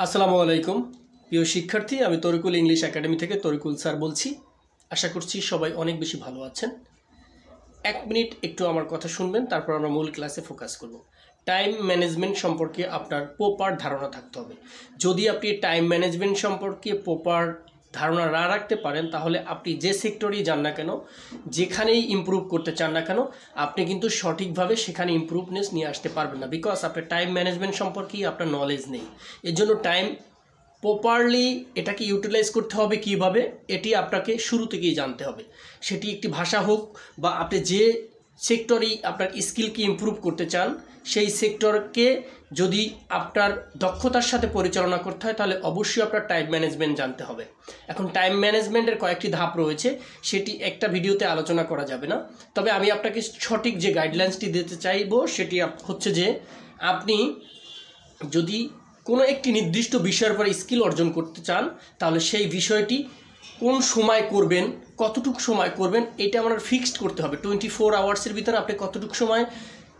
আসসালামু আলাইকুম প্রিয় শিক্ষার্থী, আমি তরিকুল ইংলিশ একাডেমি থেকে তরিকুল স্যার বলছি। আশা করছি সবাই অনেক বেশি ভালো আছেন। এক মিনিট একটু আমার কথা শুনবেন, তারপর আমরা মূল ক্লাসে ফোকাস করব। টাইম ম্যানেজমেন্ট সম্পর্কে আপনার প্রপার ধারণা থাকতে হবে। যদি আপনি টাইম ম্যানেজমেন্ট সম্পর্কে প্রপার ধারণা না রাখতে পারেন, তাহলে আপনি যে সেক্টরেই যান না কেন, যেখানেই ইমপ্রুভ করতে চান না কেন, আপনি কিন্তু সঠিকভাবে সেখানে ইমপ্রুভনেস নিয়ে আসতে পারবেন না, বিকজ আপনার টাইম ম্যানেজমেন্ট সম্পর্কেই আপনার নলেজ নেই। এর জন্য টাইম প্রপারলি এটাকে ইউটিলাইজ করতে হবে কীভাবে, এটি আপনাকে শুরু থেকেই জানতে হবে। সেটি একটি ভাষা হোক বা আপনি যে সেক্টরেই আপনার স্কিলকে ইমপ্রুভ করতে চান, সেই সেক্টরকে যদি আপনার দক্ষতার সাথে পরিচালনা করতে হয়, তাহলে অবশ্যই আপনার টাইম ম্যানেজমেন্ট জানতে হবে। এখন টাইম ম্যানেজমেন্টের কয়েকটি ধাপ রয়েছে, সেটি একটা ভিডিওতে আলোচনা করা যাবে না। তবে আমি আপনাকে সঠিক যে গাইডলাইন্সটি দিতে চাইব সেটি হচ্ছে যে, আপনি যদি কোনো একটি নির্দিষ্ট বিষয়ের পরে স্কিল অর্জন করতে চান, তাহলে সেই বিষয়টি কোন সময় করবেন, কতটুকু সময় করবেন, এটা আপনার ফিক্সড করতে হবে। 24 আওয়ার্সের ভিতরে আপনি কতটুকু সময়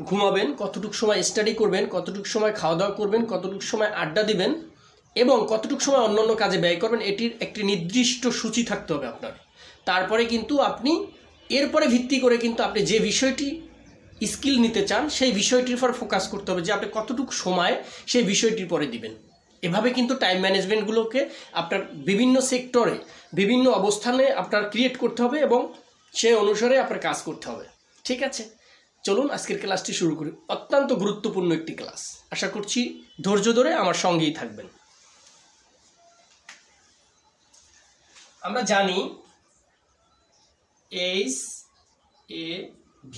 ঘুমাবেন, কতটুকু সময় স্টাডি করবেন, কতটুকু সময় খাওয়া দাওয়া করবেন, কতটুকু সময় আড্ডা দিবেন এবং কতটুকু সময় অন্যান্য কাজে ব্যয় করবেন, এটির একটি নির্দিষ্ট সূচি থাকতে হবে আপনার। তারপরে কিন্তু আপনি এরপরে ভিত্তি করে কিন্তু আপনি যে বিষয়টি স্কিল নিতে চান, সেই বিষয়টির উপর ফোকাস করতে হবে যে আপনি কতটুকু সময় সেই বিষয়টির পরে দিবেন। এভাবে কিন্তু টাইম ম্যানেজমেন্টগুলোকে আপনার বিভিন্ন সেক্টরে বিভিন্ন অবস্থানে আপনার ক্রিয়েট করতে হবে এবং সেই অনুসারে আপনার কাজ করতে হবে। ঠিক আছে, চলুন আজকের ক্লাসটি শুরু করি। অত্যন্ত গুরুত্বপূর্ণ একটি ক্লাস, আশা করছি ধৈর্য ধরে আমার সঙ্গেই থাকবেন। আমরা জানি HAV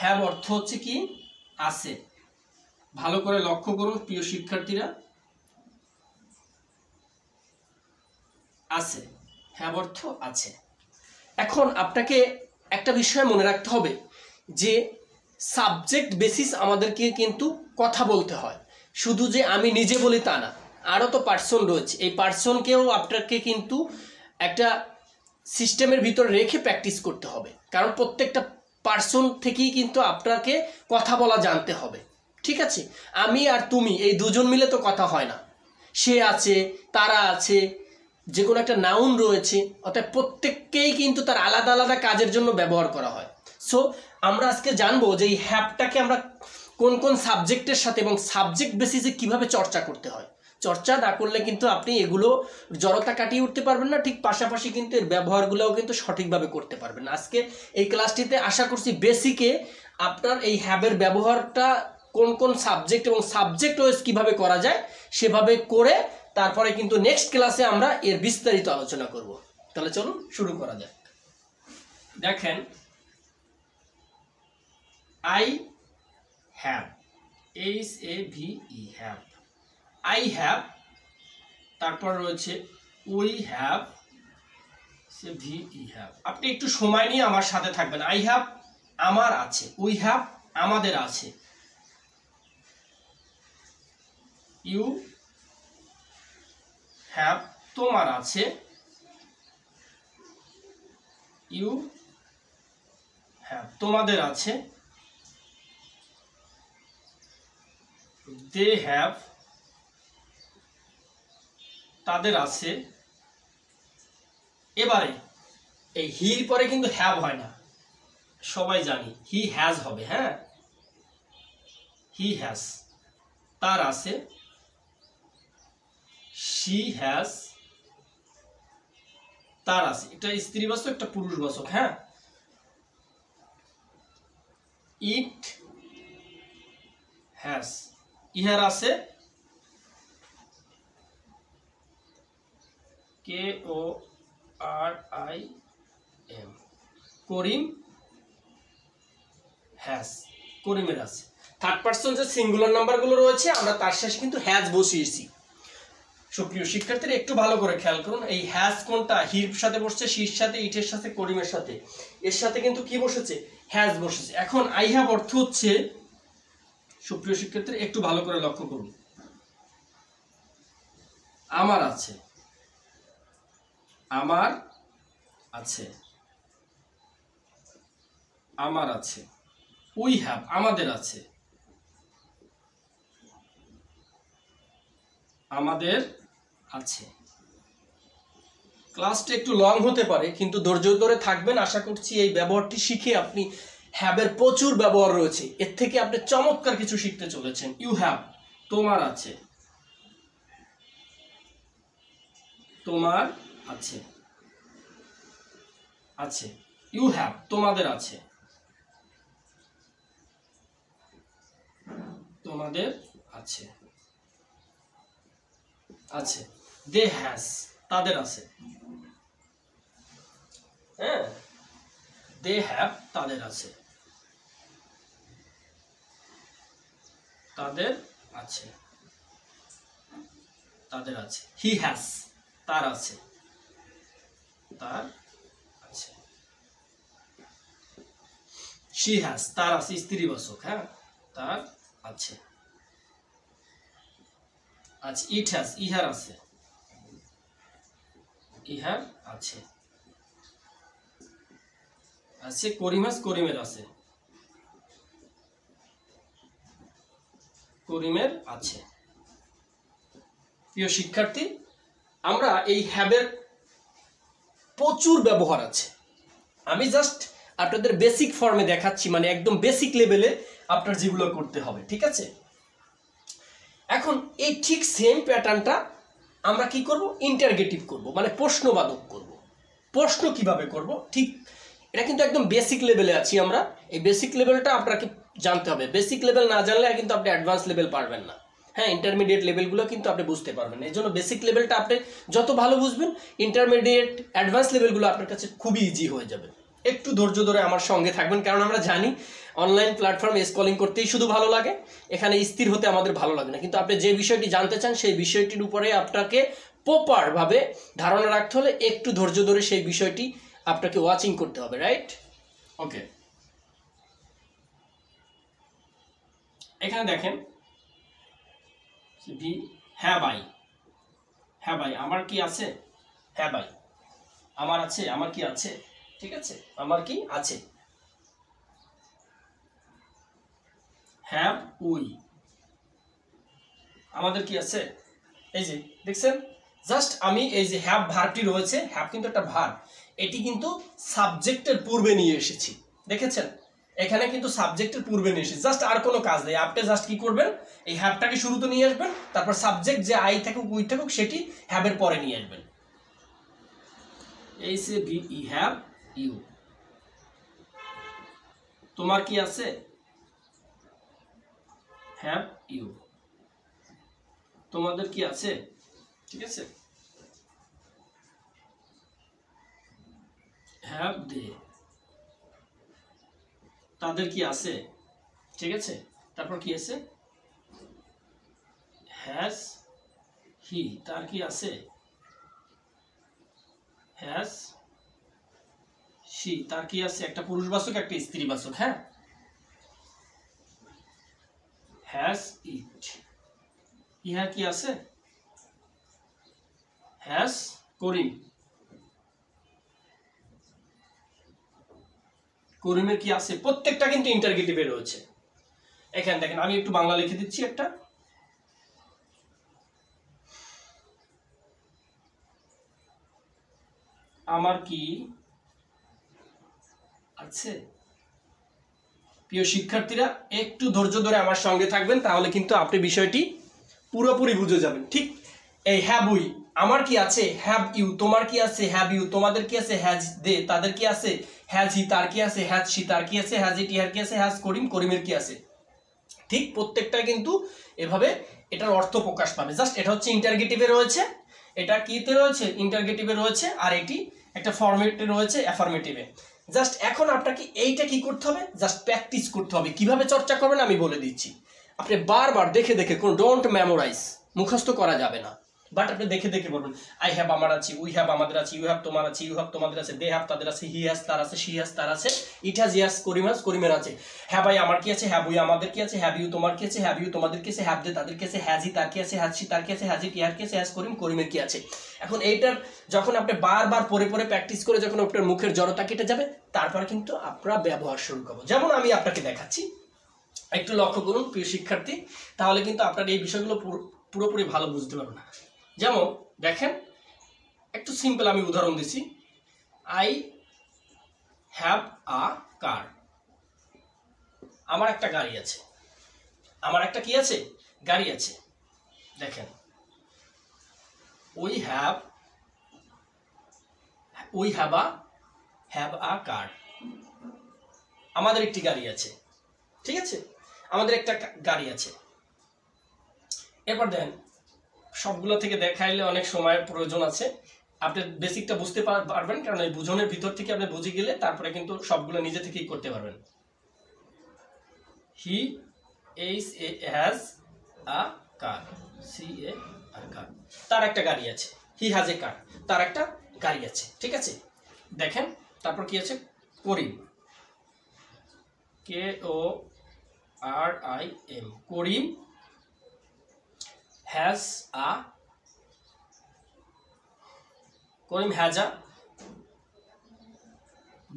হ্যাভ অর্থ হচ্ছে কি? আছে। ভালো করে লক্ষ্য করুন প্রিয় শিক্ষার্থীরা, আছে, হ্যাভ অর্থ আছে। এখন আপনাকে একটা বিষয় মনে রাখতে হবে যে সাবজেক্ট বেসিস আমাদেরকে কিন্তু কথা বলতে হয়। শুধু যে আমি নিজে বলি তা না, আরও তো পার্সন রয়েছে। এই পার্সনকেও আপনাকে কিন্তু একটা সিস্টেমের ভিতরে রেখে প্র্যাকটিস করতে হবে, কারণ প্রত্যেকটা পার্সন থেকেই কিন্তু আপনাকে কথা বলা জানতে হবে। ঠিক আছে, আমি আর তুমি এই দুজন মিলে তো কথা হয় না। সে আছে, তারা আছে, যে কোনো একটা নাউন রয়েছে, অর্থাৎ প্রত্যেককেই কিন্তু তার আলাদা আলাদা কাজের জন্য ব্যবহার করা হয়। সো আমরা আজকে জানবো যে এই হ্যাভটাকে আমরা কোন কোন সাবজেক্টের সাথে এবং সাবজেক্ট বেসিসে কিভাবে চর্চা করতে হয়। চর্চা না করলে কিন্তু আপনি এগুলো জড়তা কাটিয়ে উঠতে পারবেন না, ঠিক পাশাপাশি কিন্তু এর ব্যবহারগুলোও কিন্তু সঠিকভাবে করতে পারবেন না। আজকে এই ক্লাসটিতে আশা করছি বেসিকে আপনার এই হ্যাভের ব্যবহারটা কোন কোন সাবজেক্ট এবং সাবজেক্ট ওয়াইজ কীভাবে করা যায় সেভাবে করে তারপরে কিন্তু নেক্সট ক্লাসে আমরা এর বিস্তারিত আলোচনা করব। তাহলে চলুন শুরু করা যাক। দেখেন, I have, HAVE, have, I have, তারপর রয়েছে উই হ্যাভ, VE হ্যাভ। আপনি একটু সময় নিয়ে আমার সাথে থাকবেন। আই হ্যাভ আমার আছে, উই হ্যাভ আমাদের আছে, ইউ হ্যাভ তোমার আছে, ইউ হ্যাভ তোমাদের আছে, দে হ্যাভ তাদের আছে। এবারে এই হির পরে কিন্তু হ্যাভ হয় না, সবাই জানি হি হ্যাজ হবে। হ্যাঁ, হি হ্যাজ তার আছে, শি হ্যাজ তার আছে। এটা স্ত্রীবাচক, একটা পুরুষবাচক। হ্যাঁ, ইট হ্যাজ ইহার আছে, KORIM করিম হ্যাজ করিমের আছে। থার্ড পারসন যে সিঙ্গুলার নাম্বারগুলো রয়েছে আমরা তার শেষে কিন্তু হ্যাজ বসিয়েছি। সুপ্রিয় শিক্ষার্থীরা একটু ভালো করে খেয়াল করুন, এই হ্যাজ কোনটা? হির সাথে বসছে, শির সাথে, ইটের সাথে, করিমের সাথে। এর সাথে কিন্তু কি বসেছে? হ্যাজ বসেছে। এখন আই হ্যাভ অর্থ হচ্ছে, সুপ্রিয় শিক্ষার্থীরা একটু ভালো করে লক্ষ্য করুন, আমার আছে, আমার আছে, আমার আছে। উই হ্যাভ আমাদের আছে, আমাদের আছে। ক্লাসটা একটু লং হতে পারে, কিন্তু ধৈর্য ধরে থাকবেন। আশা করছি এই ব্যবহারটি শিখে আপনি হ্যাবের প্রচুর ব্যবহার রয়েছে, এর থেকে আপনি চমৎকার কিছু শিখতে চলেছেন। ইউ হ্যাভ, তোমার আছে, তোমার আছে, আছে। ইউ হ্যাভ, তোমাদের আছে, তোমাদের আছে, আছে। দে হ্যাজ, তাদের আছে। হ্যাঁ, দে হ্যাভ, তাদের আছে, তাদের আছে, তাদের আছে। হি হ্যাজ, তার আছে, তার আছে। শি হ্যাজ, তার আছে, স্ত্রীবাচক। হ্যাঁ, তার আছে, আচ্ছা। ইট হ্যাজ, ইহার আছে, ইহার আছে, আছে। করিম হ্যাজ, করিমের আছে, করিমের আছে। প্রিয় শিক্ষার্থী, আমরা এই হ্যাবের প্রচুর ব্যবহার আছে। আমি জাস্ট আপনাদের বেসিক ফর্মে দেখাচ্ছি, মানে একদম বেসিক লেভেলে আপনার যেগুলো করতে হবে, ঠিক আছে? এখন এই ঠিক সেম প্যাটার্নটা আমরা কি করব? ইন্টারগেটিভ করব, মানে প্রশ্নবাদক করব। প্রশ্ন কিভাবে করব, ঠিক এটা কিন্তু একদম বেসিক লেভেলে আছি আমরা। এই বেসিক লেভেলটা আপনাকে জানতে হবে। বেসিক লেভেল না জানলে কিন্তু আপনি অ্যাডভান্স লেভেল পারবেন না। হ্যাঁ, ইন্টারমিডিয়েট লেভেলগুলো কিন্তু আপনি বুঝতে পারবেন না। এই জন্য বেসিক লেভেলটা আপনি যত ভালো বুঝবেন, ইন্টারমিডিয়েট অ্যাডভান্স লেভেলগুলো আপনার কাছে খুবই ইজি হয়ে যাবে। একটু ধৈর্য ধরে আমার সঙ্গে থাকবেন, কারণ আমরা জানি অনলাইন প্ল্যাটফর্মে স্কলিং করতেই শুধু ভালো লাগে, এখানে স্থির হতে আমাদের ভালো লাগে না। কিন্তু আপনি যে বিষয়টি জানতে চান সেই বিষয়টির উপরে আপনাকে প্রপারভাবে ধারণা রাখতে হলে একটু ধৈর্য ধরে সেই বিষয়টি আপনাকে ওয়াচিং করতে হবে, রাইট? ওকে, এখানে দেখেন হ্যাঁ ভাই, হ্যাঁ ভাই আমার কি আছে, হ্যাঁ ভাই আমার আছে, আমার কি আছে, ঠিক আছে, আমার কি আছে। হ্যাভ উই, আমাদের কি আছে। এই যে দেখছেন, জাস্ট আমি এই যে হ্যাভ ভার্বটি রয়েছে, হ্যাভ কিন্তু একটা ভার্ব, এটি কিন্তু সাবজেক্টের পূর্বে নিয়ে এসেছি, দেখেছেন? এখানে কিন্তু সাবজেক্টের পূর্বে নিয়ে এসেছি, জাস্ট আর কোনো কাজ নেই। আপনি জাস্ট কি করবেন, এই হ্যাভটাকে শুরুতে নিয়ে আসবেন, তারপর সাবজেক্ট যে আই থাকুক উই থাকুক সেটি হ্যাভের পরে নিয়ে আসবেন। এই সে ভি ই হ্যাভ ইউ, তোমার কি আছে, হ্যাভ ইউ, তোমাদের কি আছে, ঠিক আছে, হ্যাভ দে, তাদের কি আছে, ঠিক আছে। তারপর কি আছে, হ্যাজ হি, তার কি আছে, হ্যাজ শি, তার কি আছে, একটা পুরুষবাচক একটা স্ত্রীবাচক। হ্যাঁ, হ্যাজ ইট, ইহার কি আছে, হ্যাজ করিম, করিমের কি আছে। প্রত্যেকটা কিন্তু ইন্টারগেটিভে রয়েছে। এখানে দেখেন, আমি একটু বাংলা লিখে দিচ্ছি একটা। আমার কি আছে। প্রিয় শিক্ষার্থীরা, একটু ধৈর্য ধরে আমার সঙ্গে থাকবেন, তাহলে কিন্তু আপনি বিষয়টি পুরোপুরি বুঝে যাবেন। ঠিক এই হ্যাভ উই, আমার কি আছে, হ্যাভ ইউ, তোমার কি আছে, হ্যাভ ইউ, তোমাদের কি আছে, হ্যাজ দে, তাদের কি আছে, হ্যাজ হি, তার কি আছে, হ্যাজ শি, তার কি আছে, হ্যাজ ইট, ইহার কি আছে, হ্যাজ করিম, করিমের কি আছে। ঠিক প্রত্যেকটা কিন্তু এভাবে এটার অর্থ প্রকাশ পাবে। জাস্ট এটা হচ্ছে ইন্টারগেটিভে রয়েছে, এটা কিতে রয়েছে, ইন্টারগেটিভে রয়েছে, আর এটি একটা ফরম্যাটে রয়েছে অ্যাফার্মেটিভে। জাস্ট এখন আপনাকে এইটা কি করতে হবে, জাস্ট প্র্যাকটিস করতে হবে। কিভাবে চর্চা করবেন আমি বলে দিচ্ছি। আপনি বারবার দেখে দেখে, কোন ডোন্ট মেমোরাইজ, মুখস্থ করা যাবে না, বাট আপনি দেখে দেখে বলবেন। আই হ্যাভ আমার আছে, উই হ্যাভ আমাদের আছে, ইউ হ্যাভ তোমার আছে, ইউ হ্যাভ তোমাদের আছে, দে হ্যাভ তাদের আছে, হি হ্যাজ তার আছে, শি হ্যাজ তার আছে, it has yes Karim has করিমের আছে। হ্যাভ আই আমার কি আছে, হ্যাভ উই আমাদের কি আছে, হ্যাভ ইউ তোমার কি আছে, হ্যাভ ইউ তোমাদের কি আছে, হ্যাভ দে তাদের কি আছে, হ্যাজ হি তার কি আছে, হ্যাজ শি তার কি আছে, হ্যাজ ইট ইহার কি আছে, হ্যাজ করিম করিমের কি আছে। এখন এইটার যখন আপনি বারবার পরে পরে প্র্যাকটিস করে যখন আপনার মুখের জড়তা কেটে যাবে, তারপর কিন্তু আপনারা ব্যবহার শুরু করবো। যেমন আমি আপনাকে দেখাচ্ছি, একটু লক্ষ্য করুন প্রিয় শিক্ষার্থী, তাহলে কিন্তু আপনার এই বিষয়গুলো পুরোপুরি ভালো বুঝতে পারবে না। যেমন দেখেন, একটু সিম্পল আমি উদাহরণ দিচ্ছি। আই হ্যাভ আ কার। আমার একটা গাড়ি আছে। আমার একটা কি আছে? গাড়ি আছে। দেখেন, উই হ্যাভ আ কার। আমাদের একটি গাড়ি আছে, ঠিক আছে, আমাদের একটা গাড়ি আছে। এরপর দেন, সবগুলো থেকে দেখাইলে অনেক সময়ের প্রয়োজন আছে। আপনি বেসিকটা বুঝতে পারবেন, কারণ এই বুঝনের ভিতর থেকে আপনি বুঝে গেলে তারপরে কিন্তু সবগুলো নিজে থেকেই করতে পারবেন। হি হ্যাজ আ কার, কার। তার একটা গাড়ি আছে। হি হ্যাজ এ কার, তার একটা গাড়ি আছে, ঠিক আছে। দেখেন তারপর কি আছে? করিম, KORIM, করিম হ্যাজ আ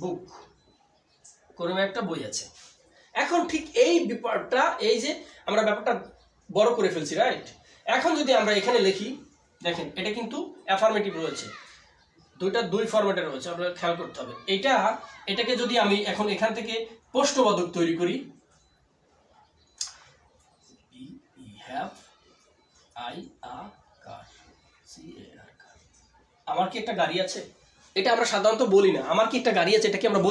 বুক। করিমের একটা বই আছে। এখন ঠিক এই ব্যাপারটা, এই যে আমরা ব্যাপারটা বড় করে ফেলছি, রাইট? এখন যদি আমরা এখানে লিখি, দেখেন এটা কিন্তু অ্যাফার্মেটিভ রয়েছে, দুই ফরম্যাটে রয়েছে, আপনাদের খেয়াল করতে হবে। এটাকে যদি আমি এখন এখান থেকে প্রশ্নবোধক তৈরি করি, আমার কি একটা গাড়ি আছে? এটা আমরা সাধারণত বলি না। আমার কি একটা গাড়ি আছে, এটা কি আমরা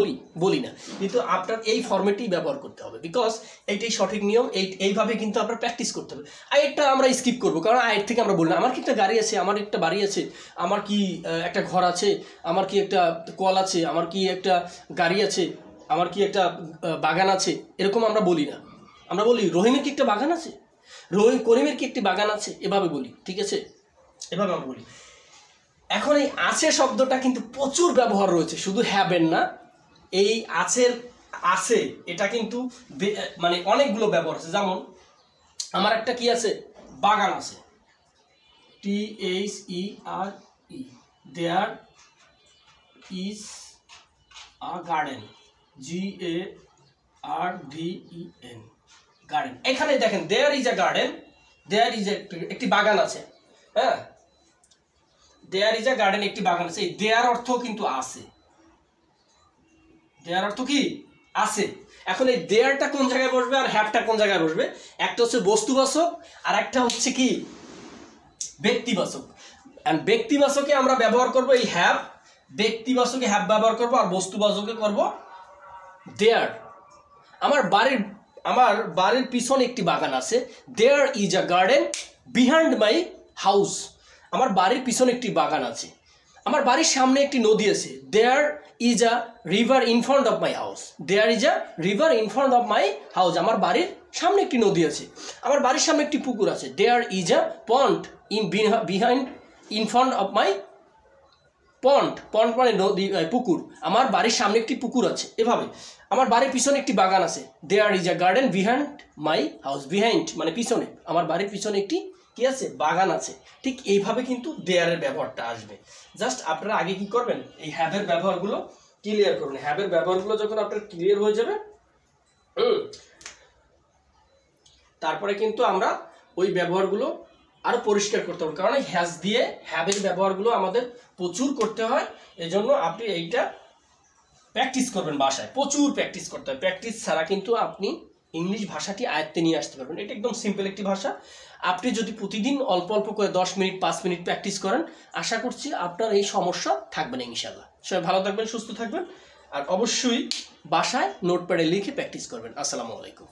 বলি না, কিন্তু আপনার এই ফরম্যাটই ব্যবহার করতে হবে, বিকজ এইটাই সঠিক নিয়ম। এইভাবে কিন্তু আপনার প্র্যাকটিস করতে হবে। আয়েরটা আমরা স্কিপ করবো, কারণ আয়ের থেকে আমরা বলি না। আমার কি একটা গাড়ি আছে, আমার একটা বাড়ি আছে, আমার কি একটা ঘর আছে, আমার কি একটা কল আছে, আমার কি একটা গাড়ি আছে, আমার কি একটা বাগান আছে, এরকম আমরা বলি না। আমরা বলি রহিমের কি একটা বাগান আছে, করিমের কি একটি বাগান আছে, এভাবে বলি, ঠিক আছে? এভাবে আমরা বলি। এখন এই আছে শব্দটা কিন্তু প্রচুর ব্যবহার রয়েছে, শুধু হ্যাভেন না। এই আছে এটা কিন্তু মানে অনেকগুলো ব্যবহার আছে। যেমন আমার একটা কি আছে? বাগান আছে, THERE, there is a garden, GARDEN, garden. এখানে দেখেন, there is a garden, there is একটি বাগান আছে, হ্যাঁ, দেয়ার ইজ আ গার্ডেন, একটি বাগান আছে। এই দেয়ার অর্থ কিন্তু আছে, দেয়ার অর্থ কি? আছে। এখন এই দেয়ারটা কোন জায়গায় বসবে আর হ্যাভটা কোন জায়গায় বসবে? একটা হচ্ছে বস্তুবাচক আর একটা হচ্ছে কি ব্যক্তিবাচক। এন্ড ব্যক্তিবাচকে আমরা ব্যবহার করব এই হ্যাভ, ব্যক্তিবাচকে হ্যাভ ব্যবহার করব, আর বস্তুবাচকে করব দেয়ার। আমার বাড়ির পিছনে একটি বাগান আছে, there is a garden behind my house. আমার বাড়ির পিছনে একটি বাগান আছে। আমার বাড়ির সামনে একটি নদী আছে, there is a river in front of my house, there is a river in front of my house. আমার বাড়ির সামনে একটি নদী আছে। আমার বাড়ির সামনে একটি পুকুর আছে, there is a pond in front of my pond মানে নদী, পুকুর। আমার বাড়ির সামনে একটি পুকুর আছে। এভাবে আমার বাড়ির পিছনে একটি বাগান আছে, there is a garden behind my house. Behind মানে পিছনে, আমার বাড়ির পিছনে একটি কি আছে? বাগান আছে। ঠিক এইভাবে কিন্তু দেয়ারের ব্যবহারটা আসবে। জাস্ট আপনারা আগে কি করবেন? এই হ্যাভের ব্যবহারগুলো ক্লিয়ার করবেন। হ্যাভের ব্যবহারগুলো যখন আপনার ক্লিয়ার হয়ে যাবে, তারপরে কিন্তু আমরা ওই ব্যবহারগুলো আরো পরিষ্কার করতে হবে, কারণ হ্যাজ দিয়ে হ্যাভের ব্যবহারগুলো আমাদের প্রচুর করতে হয়। এজন্য আপনি এইটা প্র্যাকটিস করবেন বাসায়, প্রচুর প্র্যাকটিস করতে হয়। প্র্যাকটিস ছাড়া কিন্তু আপনি ইংলিশ ভাষাটি আয়ত্তে নিয়ে আসতে পারবেন। এটা একদম সিম্পল একটি ভাষা। আপনি যদি প্রতিদিন অল্প অল্প করে 10 মিনিট 5 মিনিট প্র্যাকটিস করেন, আশা করছি আপনার এই সমস্যা থাকবে না ইনশাআল্লাহ। সবাই ভালো থাকবেন, সুস্থ থাকবেন, আর অবশ্যই বাসায় নোটপ্যাডে লিখে প্র্যাকটিস করবেন। আসসালামু আলাইকুম।